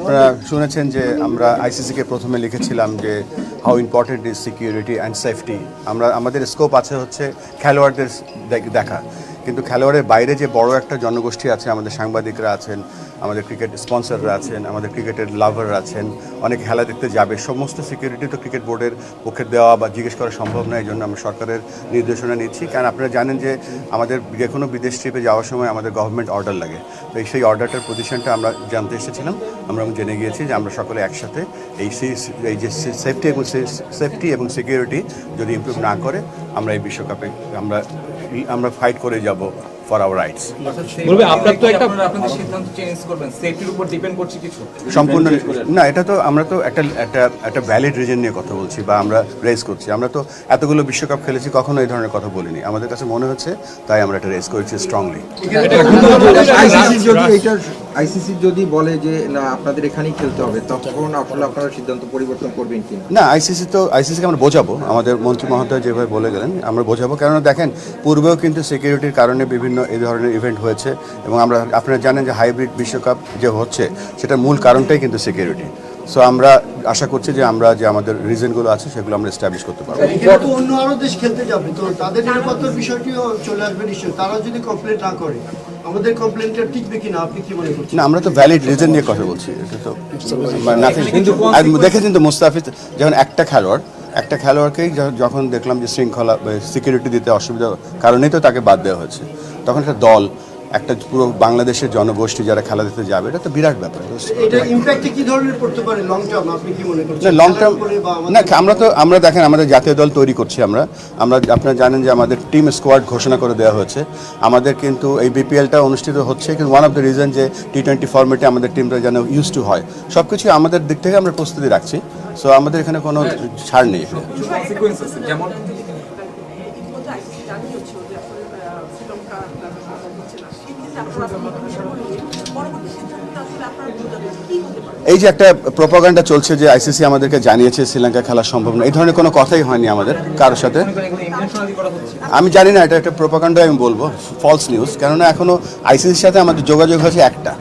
আপনারা শুনেছেন যে আমরা আইসিসিকে প্রথমে লিখেছিলাম যে how important is security and safety. আমাদের স্কোপ আছে হচ্ছে খেলোয়াড়দের দেখা, কিন্তু খেলোয়াড়ের বাইরে যে বড় একটা জনগোষ্ঠী আছে, আমাদের সাংবাদিকরা আছেন, আমাদের ক্রিকেট স্পন্সররা আছেন, আমাদের ক্রিকেটের লাভাররা আছেন, অনেক খেলা দেখতে যাবে, সমস্ত সিকিউরিটি তো ক্রিকেট বোর্ডের পক্ষে দেওয়া বা জিজ্ঞেস করা সম্ভব নয়। এই জন্য আমরা সরকারের নির্দেশনা নিচ্ছি, কারণ আপনারা জানেন যে আমাদের যে কোনো বিদেশ ট্রিপে যাওয়ার সময় আমাদের গভর্নমেন্ট অর্ডার লাগে। তো সেই অর্ডারটার পজিশনটা আমরা জানতে এসেছিলাম, আমরা জেনে গিয়েছি যে আমরা সকলে একসাথে এই যে সেফটি এবং সিকিউরিটি যদি ইমপ্রুভ না করে আমরা এই বিশ্বকাপে আমরা ফাইট করে যাব ফর আওয়ার রাইটস। আপনার তো একটা আপনাদের সিদ্ধান্ত চেঞ্জ করবেন সেফটির উপর ডিপেন্ড করছে কিছু সম্পূর্ণ না, এটা তো আমরা তো একটা ভ্যালিড রিজন নিয়ে কথা বলছি বা আমরা রেজ করছি। আমরা তো এতগুলো বিশ্বকাপ খেলেছি, কখনো এই ধরনের কথা বলিনি। আমাদের কাছে মনে হচ্ছে তাই আমরা এটা রেজ করেছি স্ট্রংলি। আইসিসি যদি বলে যে না আপনাদের এখানেই খেলতে হবে, তখন আসলে আপনারা সিদ্ধান্ত পরিবর্তন করবেন কিনা? না, আইসিসিকে আমরা বোঝাবো, আমাদের মন্ত্রী মহোদয় যেভাবে বলে গেলেন আমরা বোঝাবো। কেননা দেখেন, পূর্বেও কিন্তু সিকিউরিটির কারণে বিভিন্ন এই ধরনের ইভেন্ট হয়েছে, এবং আপনারা জানেন যে হাইব্রিড বিশ্বকাপ যে হচ্ছে সেটার মূল কারণটাই কিন্তু সিকিউরিটি। সো আমরা আশা করছি যে আমরা যে আমাদের রিজনগুলো আছে সেগুলো আমরা এস্টাবলিশ করতে পারবো। কিন্তু অন্য আরো দেশ খেলতে যাবে, তো তাদের নিরাপত্তার বিষয়টিও চলে আসবে নিশ্চয়ই। তারা যদি কমপ্লেন না করে আমাদের কমপ্লেনটা টিকবে কিনা, আপনি কি মনে করছেন? না, আমরা তো ভ্যালিড রিজন নিয়ে কথা বলছি। এটা তো দেখেছেন তো মুস্তাফিজ যখন একটা খেলোয়াড়কেই যখন দেখলাম যে শৃঙ্খলা সিকিউরিটি দিতে অসুবিধা কারণেই তো তাকে বাদ দেওয়া হয়েছে, তখন একটা দল, একটা পুরো বাংলাদেশের জনগোষ্ঠী যারা খেলা দিতে যাবে, এটা তো বিরাট ব্যাপার। এটা ইমপ্যাক্টে কি ধরনের পড়তে পারে লং টার্ম, আপনি কি মনে করছেন? না, লং টার্ম না, আমরা দেখেন আমাদের জাতীয় দল তৈরি করছি। আমরা আপনারা জানেন যে আমাদের টিম স্কোয়াড ঘোষণা করে দেওয়া হয়েছে। আমাদের কিন্তু এই বিপিএলটা অনুষ্ঠিত হচ্ছে, কিন্তু ওয়ান অফ দ্য রিজন যে টি-20 ফরম্যাটে আমাদের টিমটা যেন ইউজ টু হয়, সব কিছু আমাদের দিক থেকে আমরা প্রস্তুতি রাখছি। সো আমাদের এখানে কোনো ছাড় নেই। যেমন এই যে একটা প্রোপাগান্ডা চলছে যে আইসিসি আমাদেরকে জানিয়েছে শ্রীলঙ্কা খেলা সম্ভব না, এই ধরনের কোনো কথাই হয়নি আমাদের কারোর সাথে। আমি জানি না, এটা একটা প্রোপাগান্ডা আমি বলবো, ফলস নিউজ। কেননা এখনো আইসিসির সাথে আমাদের যোগাযোগ হয়েছে একটা,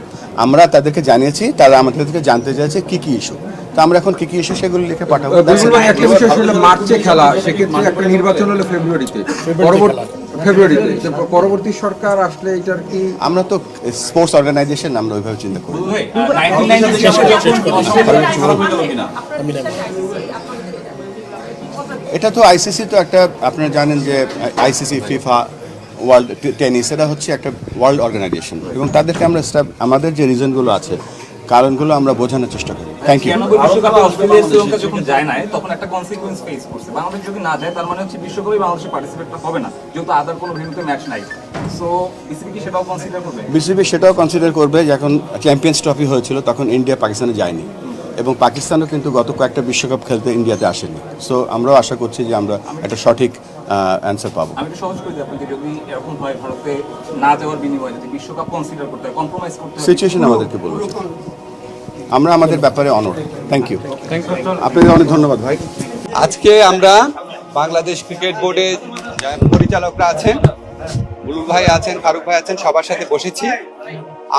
আমরা তাদেরকে জানিয়েছি, তারা আমাদেরকে জানতে চাইছে কি কি ইস্যু। তো আমরা এখন কি কি ইস্যু সেগুলো লিখে পাঠাবো। একটা বিষয় ছিল মার্চে খেলা, সেক্ষেত্রে একটা নির্বাচন হলো ফেব্রুয়ারিতে, পরবর্তী সরকার আসলে এটার কি? আমরা তো স্পোর্টস অর্গানাইজেশন, আমরা ওইভাবে চিন্তা করি। এটা তো আইসিসি তো একটা, আপনারা জানেন যে আইসিসি, ফিফা, ওয়ার্ল্ড টেনিস, এটা হচ্ছে একটা ওয়ার্ল্ড অর্গানাইজেশন, এবং তাদেরকে আমরা আমাদের যে রিজনগুলো আছে, কারণগুলো আমরা বোঝানোর চেষ্টা করি। Thank you. বিশ্বকাপে অস্ট্রেলিয়া শ্রীলঙ্কা যখন যায় না, তখন একটা কনসিকুয়েন্স ফেস করছে। বাংলাদেশ যদি না যায়, তার মানে হচ্ছে বিশ্বকাপে বাংলাদেশের পার্টিসিপেট হবে না, যেহেতু আদার কোনো ভেন্যুতে ম্যাচ নাই। সো বিসিবি কি সেটাও কনসিডার করবে? বিসিবি সেটাও কনসিডার করবে। যখন চ্যাম্পিয়ন্স ট্রফি হয়েছিল তখন ইন্ডিয়া পাকিস্তানে যায়নি, এবং পাকিস্তানও কিন্তু গত কয়েকটা বিশ্বকাপ খেলতে ইন্ডিয়াতে আসেনি। সো আমরাও আশা করছি যে আমরা একটা সঠিক অ্যান্সার পাবো। আমি একটু সহজ করে দিই আপনাকে, যদি এরকম হয় ভারতে না যাওয়ার বিনিময়ে যদি বিশ্বকাপ কনসিডার করতে হয়, কম্প্রোমাইজ করতে হয়, সিচুয়েশন আমাদেরকে বলুন, আমরা আমাদের ব্যাপারে অনড়। থ্যাংক ইউ, আপনাদের অনেক ধন্যবাদ ভাই। আজকে আমরা বাংলাদেশ ক্রিকেট বোর্ডে পরিচালকরা আছেন, বুলবুল ভাই আছেন, ফারুক ভাই আছেন, সবার সাথে বসেছি।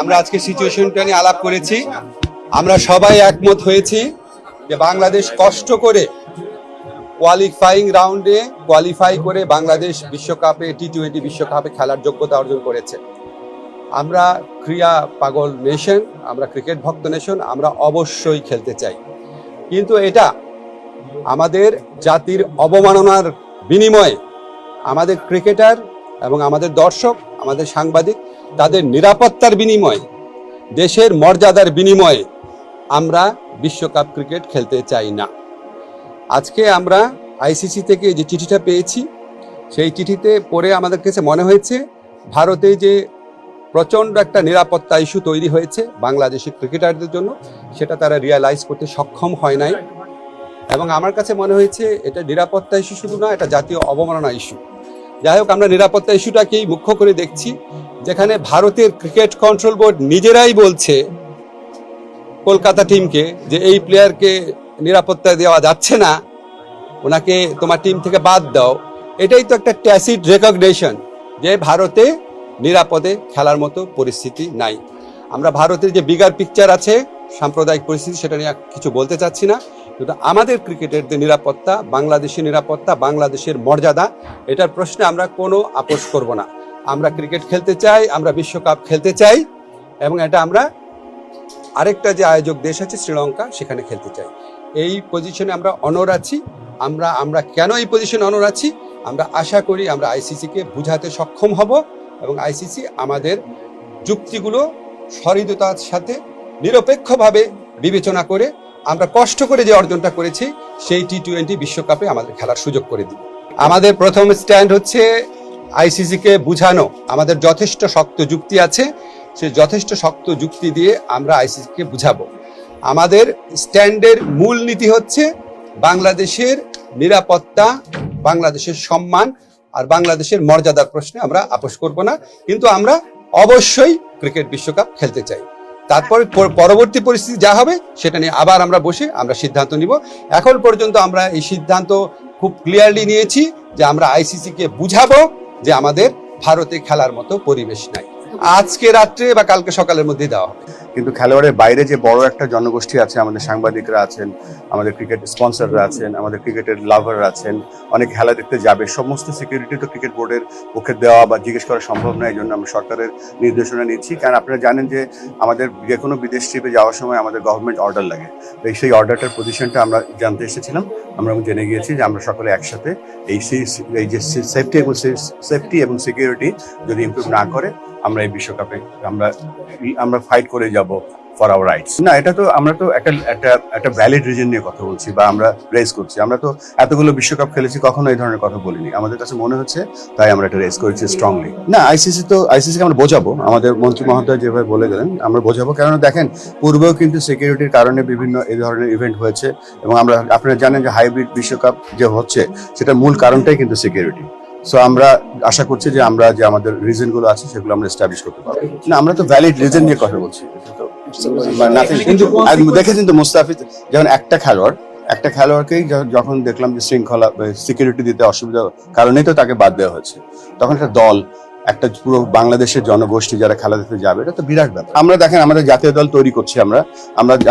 আমরা আজকে সিচুয়েশনটা নিয়ে আলাপ করেছি। আমরা সবাই একমত হয়েছি যে বাংলাদেশ কষ্ট করে কোয়ালিফাইং রাউন্ডে কোয়ালিফাই করে বাংলাদেশ বিশ্বকাপে টি-20 বিশ্বকাপে খেলার যোগ্যতা অর্জন করেছে। আমরা ক্রীড়া পাগল নেশন, আমরা ক্রিকেট ভক্ত নেশন, আমরা অবশ্যই খেলতে চাই, কিন্তু এটা আমাদের জাতির অবমাননার বিনিময়ে আমাদের ক্রিকেটার এবং আমাদের দর্শক, আমাদের সাংবাদিক, তাদের নিরাপত্তার বিনিময়ে, দেশের মর্যাদার বিনিময়ে আমরা বিশ্বকাপ ক্রিকেট খেলতে চাই না। আজকে আমরা আইসিসি থেকে যে চিঠিটা পেয়েছি, সেই চিঠিতে পড়ে আমাদের কাছে মনে হয়েছে ভারতে যে প্রচণ্ড একটা নিরাপত্তা ইস্যু তৈরি হয়েছে বাংলাদেশি ক্রিকেটারদের জন্য, সেটা তারা রিয়ালাইজ করতে সক্ষম হয় নাই। এবং আমার কাছে মনে হয়েছে এটা নিরাপত্তা ইস্যু শুধু না, এটা জাতীয় অবমাননা ইস্যু। যাই হোক, আমরা নিরাপত্তা ইস্যুটাকেই মুখ্য করে দেখছি, যেখানে ভারতের ক্রিকেট কন্ট্রোল বোর্ড নিজেরাই বলছে কলকাতা টিমকে যে এই প্লেয়ারকে নিরাপত্তা দেওয়া যাচ্ছে না, ওনাকে তোমার টিম থেকে বাদ দাও। এটাই তো একটা ট্যাসিড রেকগনিশন যে ভারতে নিরাপদে খেলার মতো পরিস্থিতি নাই। আমরা ভারতের যে বিগার পিকচার আছে সাম্প্রদায়িক পরিস্থিতি, সেটা নিয়ে কিছু বলতে চাচ্ছি না। কিন্তু আমাদের ক্রিকেটের যে নিরাপত্তা, বাংলাদেশের নিরাপত্তা, বাংলাদেশের মর্যাদা, এটার প্রশ্নে আমরা কোনো আপোষ করব না। আমরা ক্রিকেট খেলতে চাই, আমরা বিশ্বকাপ খেলতে চাই, এবং এটা আমরা আরেকটা যে আয়োজক দেশ আছে শ্রীলঙ্কা, সেখানে খেলতে চাই। এই পজিশনে আমরা অনর আছি। আমরা কেন এই পজিশনে অনর আছি? আমরা আশা করি আমরা আইসিসিকে বুঝাতে সক্ষম হব, এবং আইসিসি আমাদের যুক্তিগুলো সহৃদতার সাথে নিরপেক্ষভাবে বিবেচনা করে আমরা কষ্ট করে যে অর্জনটা করেছি সেই T20 বিশ্বকাপে আমাদের খেলার সুযোগ করে দিই। আমাদের প্রথম স্ট্যান্ড হচ্ছে আইসিসিকে বুঝানো। আমাদের যথেষ্ট শক্ত যুক্তি আছে, সে যথেষ্ট শক্ত যুক্তি দিয়ে আমরা আইসিসিকে বুঝাবো। আমাদের স্ট্যান্ডের মূল নীতি হচ্ছে বাংলাদেশের নিরাপত্তা, বাংলাদেশের সম্মান আর বাংলাদেশের মর্যাদার প্রশ্নে আমরা আপোষ করব না, কিন্তু আমরা অবশ্যই ক্রিকেট বিশ্বকাপ খেলতে চাই। তারপর পরবর্তী পরিস্থিতি যা হবে সেটা নিয়ে আবার আমরা বসে আমরা সিদ্ধান্ত নিব। এখন পর্যন্ত আমরা এই সিদ্ধান্ত খুব ক্লিয়ারলি নিয়েছি যে আমরা আইসিসিকে বুঝাবো যে আমাদের ভারতে খেলার মতো পরিবেশ নাই। আজকে রাত্রে বা কালকে সকালের মধ্যে দেওয়া হবে। কিন্তু খেলোয়াড়ের বাইরে যে বড় একটা জনগোষ্ঠী আছে, আমাদের সাংবাদিকরা আছেন, আমাদের ক্রিকেট স্পন্সররা আছেন, আমাদের ক্রিকেটের লাভাররা আছেন, অনেক খেলা দেখতে যাবে, সমস্ত সিকিউরিটি তো ক্রিকেট বোর্ডের পক্ষে দেওয়া বা জিজ্ঞেস করা সম্ভব নয়। এই জন্য আমরা সরকারের নির্দেশনা নিচ্ছি, কারণ আপনারা জানেন যে আমাদের যে কোনো বিদেশ ট্রিপে যাওয়ার সময় আমাদের গভর্নমেন্ট অর্ডার লাগে। তো সেই অর্ডারটার পজিশনটা আমরা জানতে এসেছিলাম। আমরা জেনে গিয়েছি যে আমরা সকলে একসাথে এই যে সেফটি এবং সিকিউরিটি যদি ইমপ্রুভ না করে আমরা এই বিশ্বকাপে আমরা ফাইট করে যাব ফর আওয়ার রাইটস। না, এটা তো আমরা তো একটা ভ্যালিড রিজন নিয়ে কথা বলছি বা আমরা রেজ করছি। আমরা তো এতগুলো বিশ্বকাপ খেলেছি, কখনো এই ধরনের কথা বলিনি। আমাদের কাছে মনে হচ্ছে তাই আমরা এটা রেজ করেছি স্ট্রংলি। না, আইসিসিকে আমরা বোঝাবো, আমাদের মন্ত্রী মহোদয় যেভাবে বলে গেলেন আমরা বোঝাবো। কেননা দেখেন, পূর্বেও কিন্তু সিকিউরিটির কারণে বিভিন্ন এই ধরনের ইভেন্ট হয়েছে, এবং আপনারা জানেন যে হাইব্রিড বিশ্বকাপ যে হচ্ছে সেটার মূল কারণটাই কিন্তু সিকিউরিটি। সো আমরা আশা করছি যে আমরা যে আমাদের রিজন গুলো আছে সেগুলো আমরা এস্টাবলিশ করতে পারবো। না, আমরা তো ভ্যালিড রিজন নিয়ে কথা বলছি। দেখেছেন তো মুস্তাফিজ যেমন একটা খেলোয়াড়কেই যখন দেখলাম যে শৃঙ্খলা সিকিউরিটি দিতে অসুবিধা কারণেই তো তাকে বাদ দেওয়া হয়েছে, তখন একটা দল, একটা পুরো বাংলাদেশের জনগোষ্ঠী যারা খেলা দেখতে যাবে, এটা তো বিরাট ব্যাপার। আমরা দেখেন আমাদের জাতীয় দল তৈরি করছি। আমরা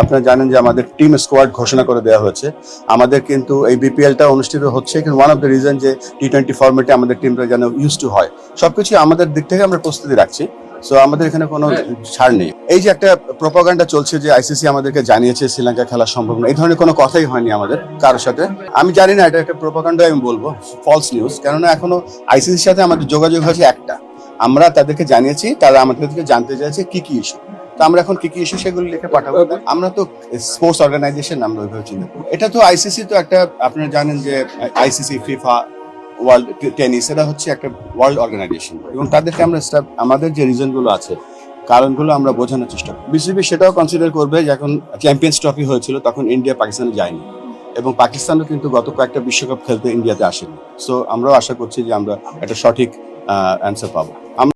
আপনারা জানেন যে আমাদের টিম স্কোয়াড ঘোষণা করে দেওয়া হয়েছে। আমাদের কিন্তু এই বিপিএলটা অনুষ্ঠিত হচ্ছে, কিন্তু ওয়ান অফ দ্য রিজন যে T20 ফরম্যাটে আমাদের টিমটা যেন ইউজ টু হয়, সবকিছু আমাদের দিক থেকে আমরা প্রস্তুতি রাখছি। সো আমাদের এখানে কোনো ছাড় নেই। এই যে একটা প্রোপাগান্ডা চলছে যে আইসিসি আমাদেরকে জানিয়েছে শ্রীলঙ্কা খেলা সম্ভব না, এই ধরনের কোনো কথাই হয়নি আমাদের কারোর সাথে। আমি জানি না, এটা একটা প্রোপাগান্ডা আমি বলবো, ফলস নিউজ। কেননা এখনো আইসিসির সাথে আমাদের যোগাযোগ হয়েছে একটা, আমরা তাদেরকে জানিয়েছি, তারা আমাদেরকে জানতে চাইছে কি কি ইস্যু। তো আমরা এখন কি কি ইস্যু সেগুলো লিখে পাঠাবো। আমরা তো স্পোর্টস অর্গানাইজেশন, আমরা ওইভাবে চিন্তা করি। এটা তো আইসিসি তো একটা, আপনারা জানেন যে আইসিসি, ফিফা, ওয়ার্ল্ড টেনিস, এটা হচ্ছে একটা ওয়ার্ল্ড অর্গানাইজেশন, এবং তাদেরকে আমরা আমাদের যে রিজনগুলো আছে, কারণগুলো আমরা বোঝানোর চেষ্টা করি। বিসিবি সেটাও কনসিডার করবে। যখন চ্যাম্পিয়ন্স ট্রফি হয়েছিল তখন ইন্ডিয়া পাকিস্তানে যায়নি, এবং পাকিস্তানও কিন্তু গত কয়েকটা বিশ্বকাপ খেলতে ইন্ডিয়াতে আসেনি। সো আমরাও আশা করছি যে আমরা একটা সঠিক অ্যান্সার পাবো।